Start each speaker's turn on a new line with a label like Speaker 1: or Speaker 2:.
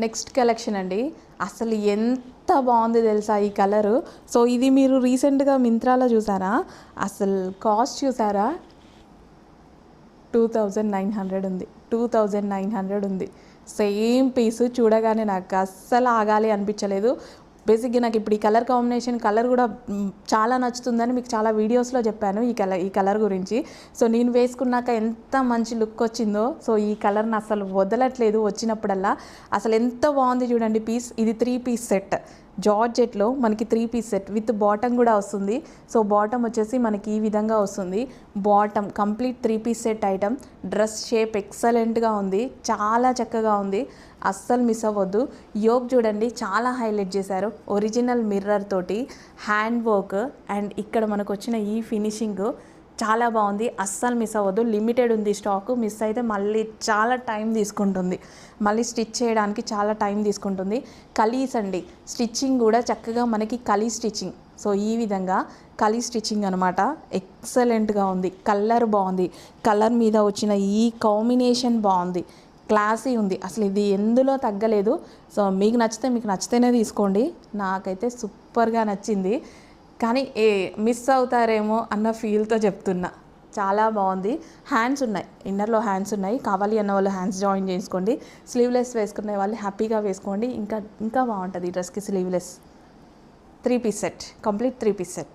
Speaker 1: Next collection అండి. అసలు ఎంత బాగుంది తెలుసా ఈ కలరు. సో ఇది మీరు రీసెంట్గా మింత్రాలో చూసారా? అసలు కాస్ట్ చూసారా? 2900 ఉంది. 2900 ఉంది. సేమ్ పీసు చూడగానే నాకు అస్సలు ఆగాలి అనిపించలేదు. బేసిక్గా నాకు ఇప్పుడు ఈ కలర్ కాంబినేషన్ కలర్ కూడా చాలా నచ్చుతుందని మీకు చాలా వీడియోస్లో చెప్పాను ఈ కలర్ గురించి. సో నేను వేసుకున్నాక ఎంత మంచి లుక్ వచ్చిందో. సో ఈ కలర్ని అసలు వదలట్లేదు వచ్చినప్పుడల్లా. అసలు ఎంత బాగుంది చూడండి పీస్. ఇది 3 పీస్ సెట్ జార్జెట్లో మనకి 3 పీస్ సెట్ విత్ బాటమ్ కూడా వస్తుంది. సో బాటమ్ వచ్చేసి మనకి ఈ విధంగా వస్తుంది. Bottom complete 3 piece set item. Dress shape ఎక్సలెంట్గా ఉంది, చాలా చక్కగా ఉంది, అస్సలు మిస్ అవ్వద్దు. యోక్ చూడండి చాలా హైలైట్ చేశారు. ఒరిజినల్ మిర్రర్ తోటి హ్యాండ్ వర్క్ అండ్ ఇక్కడ మనకు వచ్చిన ఈ ఫినిషింగ్ చాలా బాగుంది, అస్సలు మిస్ అవ్వద్దు. లిమిటెడ్ ఉంది స్టాక్. మిస్ అయితే మళ్ళీ చాలా టైం తీసుకుంటుంది, మళ్ళీ స్టిచ్ చేయడానికి చాలా టైం తీసుకుంటుంది. కలీస్ అండి, స్టిచ్చింగ్ కూడా చక్కగా మనకి కలీ స్టిచ్చింగ్. సో ఈ విధంగా కలీ స్టిచ్చింగ్ అనమాట. ఎక్సలెంట్గా ఉంది, కలర్ బాగుంది, కలర్ మీద వచ్చిన ఈ కాంబినేషన్ బాగుంది, క్లాసీ ఉంది. అసలు ఇది ఎందులో తగ్గలేదు. సో మీకు నచ్చితేనే తీసుకోండి. నాకైతే సూపర్గా నచ్చింది, కానీ మిస్ అవుతారేమో అన్న ఫీల్తో చెప్తున్నా. చాలా బాగుంది. హ్యాండ్స్ ఉన్నాయి, ఇన్నర్లో హ్యాండ్స్ ఉన్నాయి. కావాలి అన్న వాళ్ళు హ్యాండ్స్ జాయిన్ చేసుకోండి. స్లీవ్లెస్ వేసుకునే వాళ్ళు హ్యాపీగా వేసుకోండి. ఇంకా బాగుంటుంది ఈ డ్రెస్కి sleeveless. 3 piece set, complete 3 piece set.